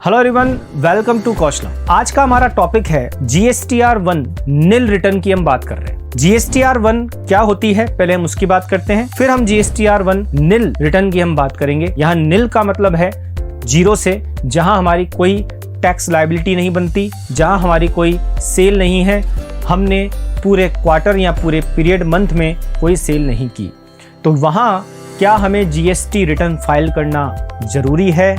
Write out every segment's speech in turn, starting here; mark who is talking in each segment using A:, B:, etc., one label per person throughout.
A: Hello everyone, welcome to Kaushalam. आज का हमारा टॉपिक है GSTR1 नील रिटर्न की हम बात कर रहे हैं। GSTR1 क्या होती है, पहले हम उसकी बात करते हैं, फिर हम GSTR1 नील रिटर्न की हम बात करेंगे। यहाँ नील का मतलब है जीरो से, जहां हमारी कोई टैक्स लायबिलिटी नहीं बनती, जहां हमारी कोई सेल नहीं है, हमने पूरे क्वार्टर या पूरे पीरियड मंथ में कोई सेल नहीं की, तो वहां क्या हमें GST रिटर्न फाइल करना जरूरी है,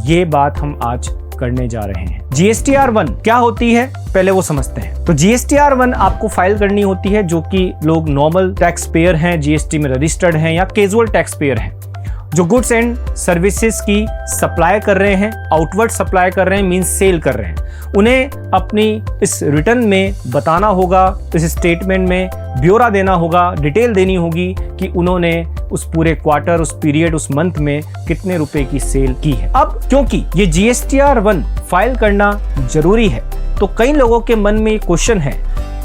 A: ये बात हम आज करने जा रहे हैं। GSTR1 क्या होती है, पहले वो समझते हैं। तो GSTR1 आपको फाइल करनी होती है जो कि लोग नॉर्मल टैक्स पेयर हैं, GST में रजिस्टर्ड हैं या कैजुअल टैक्स पेयर हैं, जो गुड्स एंड सर्विसेज की सप्लाई कर रहे हैं, आउटवर्ड सप्लाई कर रहे हैं, मींस सेल कर रहे हैं। उन्हें अपनी इस रिटर्न में बताना होगा, इस स्टेटमेंट में ब्यौरा देना होगा, डिटेल देनी होगी कि उन्होंने उस पूरे क्वार्टर, उस पीरियड, उस मंथ में कितने रुपए की सेल की है। अब क्योंकि ये GSTR1 फाइल करना जरूरी है, तो कई लोगों के मन में ये क्वेश्चन है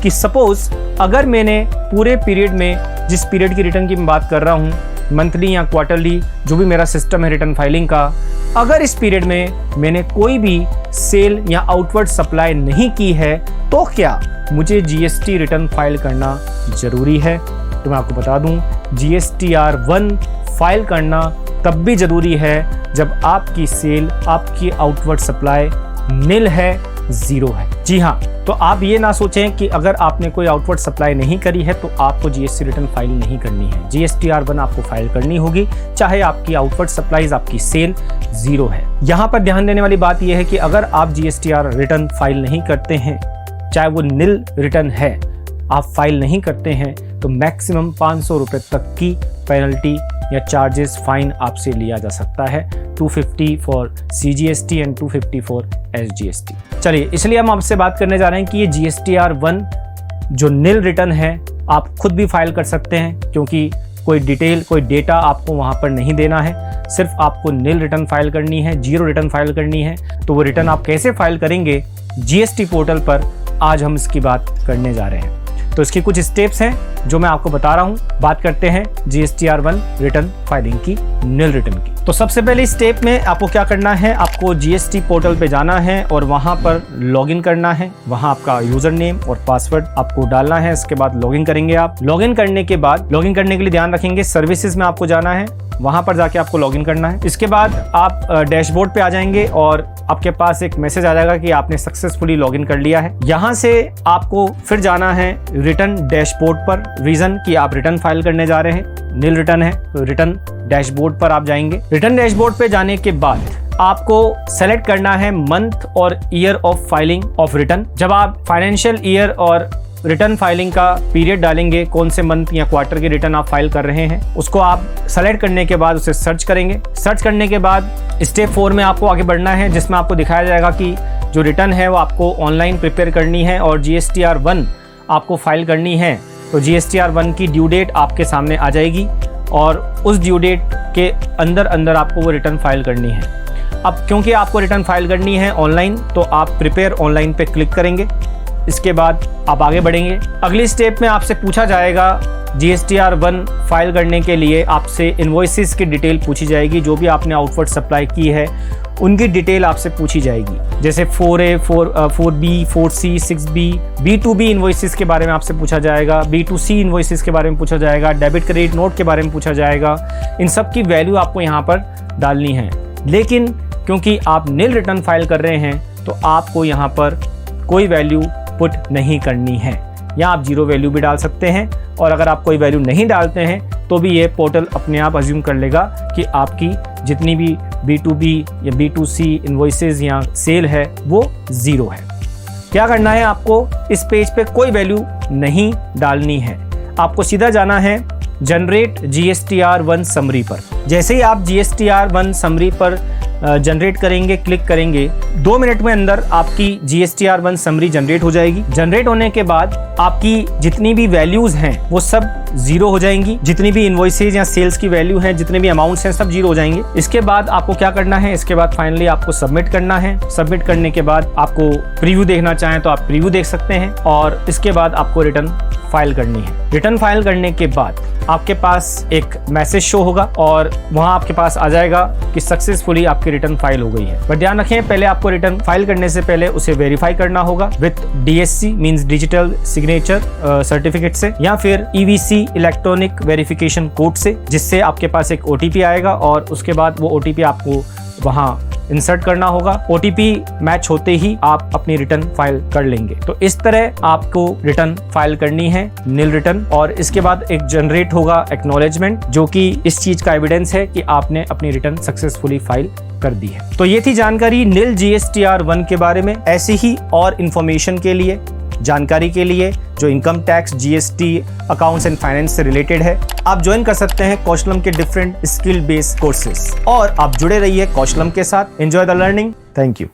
A: कि सपोज अगर मैंने पूरे पीरियड में, जिस पीरियड की रिटर्न की मैं बात कर रहा हूँ, मंथली या क्वार्टरली, जो भी मेरा सिस्टम है रिटर्न फाइलिंग का, अगर इस पीरियड में मैंने कोई भी सेल या आउटवर्ड सप्लाई नहीं की है, तो क्या मुझे GST रिटर्न फाइल करना जरूरी है? तो मैं आपको बता दूं, GSTR1 फाइल करना तब भी जरूरी है जब आपकी सेल, आपकी आउटवर्ड सप्लाई नील है, जीरो है। जी हाँ, तो आप ये ना सोचें कि अगर आपने कोई आउटवर्ड सप्लाई नहीं करी है तो आपको GST रिटर्न फाइल नहीं करनी है। GSTR1 आपको फाइल करनी होगी, चाहे आपकी आउटवर्ड सप्लाईज, आपकी सेल जीरो है। यहाँ पर ध्यान देने वाली बात यह है कि अगर आप GSTR रिटर्न फाइल नहीं करते हैं, चाहे वो नील रिटर्न है, आप फाइल नहीं करते हैं, तो मैक्सिमम 500 रुपए तक की पेनल्टी या चार्जेस, फाइन आपसे लिया जा सकता है। 250 for CGST and 250 for SGST। चलिए, इसलिए हम आपसे बात करने जा रहे हैं कि ये GSTR1 जो नील रिटर्न है, आप खुद भी फाइल कर सकते हैं, क्योंकि कोई डिटेल, कोई डेटा आपको वहाँ पर नहीं देना है, सिर्फ आपको नील रिटर्न फाइल करनी है, जीरो रिटर्न फाइल करनी है। तो वो रिटर्न आप कैसे फाइल करेंगे GST पोर्टल पर, आज हम इसकी बात करने जा रहे हैं। तो इसकी कुछ स्टेप्स हैं जो मैं आपको बता रहा हूं। बात करते हैं GSTR1 रिटर्न फाइलिंग की, नील रिटर्न की। तो सबसे पहले स्टेप में आपको क्या करना है, आपको GST पोर्टल पे जाना है और वहां पर लॉगिन करना है। वहां आपका यूजर नेम और पासवर्ड आपको डालना है। इसके बाद लॉगिन करेंगे आप। लॉगिन करने के बाद, लॉगिन करने के लिए ध्यान रखेंगे, सर्विसेज में आपको जाना है, वहां पर जाके आपको लॉगिन करना है। इसके बाद आप डैशबोर्ड पे आ जाएंगे और आपके पास एक मैसेज आ जाएगा कि आपने सक्सेसफुली लॉगिन कर लिया है। यहां से आपको फिर जाना है रिटर्न डैशबोर्ड पर। रीजन कि आप रिटर्न फाइल करने जा रहे हैं, नील रिटर्न है, तो रिटर्न डैशबोर्ड पर आप जाएंगे। रिटर्न डैशबोर्ड पे जाने के बाद आपको सेलेक्ट करना है मंथ और year of filing of return. जब आप फाइनेंशियल ईयर और रिटर्न फाइलिंग का पीरियड डालेंगे, कौन से मंथ या क्वार्टर के रिटर्न आप फाइल कर रहे हैं, उसको आप सेलेक्ट करने के बाद उसे सर्च करेंगे। सर्च करने के बाद स्टेप 4 में आपको आगे बढ़ना है, जिसमें आपको दिखाया जाएगा कि जो रिटर्न है वो आपको ऑनलाइन प्रिपेयर करनी है और GSTR1 आपको फाइल करनी है। तो GSTR1 की ड्यू डेट आपके सामने आ जाएगी और उस ड्यू डेट के अंदर अंदर आपको वो रिटर्न फाइल करनी है। अब क्योंकि आपको रिटर्न फाइल करनी है ऑनलाइन, तो आप प्रिपेयर ऑनलाइन पे क्लिक करेंगे। इसके बाद आप आगे बढ़ेंगे। अगली स्टेप में आपसे पूछा जाएगा, GSTR1 फाइल करने के लिए आपसे इनवॉइसेस की डिटेल पूछी जाएगी। जो भी आपने आउटवर्ड सप्लाई की है उनकी डिटेल आपसे पूछी जाएगी, जैसे 4A, 4B, 4C, 6B, B2B invoices के बारे में आपसे पूछा जाएगा, B2C इनवॉइसेस के बारे में पूछा जाएगा, डेबिट क्रेडिट नोट के बारे में पूछा जाएगा। इन सब की वैल्यू आपको यहाँ पर डालनी है। लेकिन क्योंकि आप नील रिटर्न फाइल कर रहे हैं, तो आपको यहाँ पर कोई वैल्यू पुट नहीं करनी है, या आप जीरो वैल्यू भी डाल सकते हैं। और अगर आप कोई वैल्यू नहीं डालते हैं तो भी ये पोर्टल अपने आप अज्यूम कर लेगा कि आपकी जितनी भी B2B या B2C इनवॉइसेस या सेल है वो जीरो है। क्या करना है, आपको इस पेज पे कोई वैल्यू नहीं डालनी है। आपको सीधा जाना है जनरेट GSTR1 समरी पर। जैसे ही आप GSTR1 समरी पर जनरेट करेंगे, क्लिक करेंगे, 2 मिनट में अंदर आपकी GSTR1 समरी जनरेट हो जाएगी। जनरेट होने के बाद आपकी जितनी भी वैल्यूज हैं वो सब जीरो हो जाएंगी। जितनी भी इनवॉइसेज या सेल्स की वैल्यू हैं, जितने भी अमाउंट्स हैं, सब जीरो हो जाएंगे। इसके बाद आपको क्या करना है, इसके बाद फाइनली आपको सबमिट करना है। सबमिट करने के बाद आपको प्रीव्यू देखना चाहें तो आप प्रीव्यू देख सकते हैं और इसके बाद आपको रिटर्न फाइल करनी है। रिटर्न फाइल करने के बाद आपके पास एक मैसेज शो होगा और वहां आपके पास आ जाएगा कि सक्सेसफुली आपकी रिटर्न फाइल हो गई है। पर ध्यान रखें, पहले आपको आपको रिटर्न फाइल करने से पहले उसे वेरीफाई करना होगा with DSC means digital signature certificate से, या फिर EVC इलेक्ट्रॉनिक वेरिफिकेशन कोड से, जिससे आपके पास एक OTP आएगा और उसके बाद वो OTP आपको वहां इंसर्ट करना होगा। OTP मैच होते ही आप अपनी रिटर्न फाइल कर लेंगे। तो इस तरह आपको रिटर्न फाइल करनी है, नील रिटर्न, और इसके बाद एक जनरेट होगा एक्नॉलेजमेंट, जो कि इस चीज का एविडेंस है कि आपने अपनी रिटर्न सक्सेसफुली फाइल कर दी है। तो ये थी जानकारी नील GSTR1 के बारे में। ऐसी ही और इंफॉर्मेशन के लिए, जानकारी के लिए जो income tax, GST, accounts and finance से रिलेटेड है, आप ज्वाइन कर सकते हैं कौशलम के डिफरेंट स्किल बेस्ड कोर्सेज। और आप जुड़े रहिए कौशलम के साथ। Enjoy the learning. Thank you.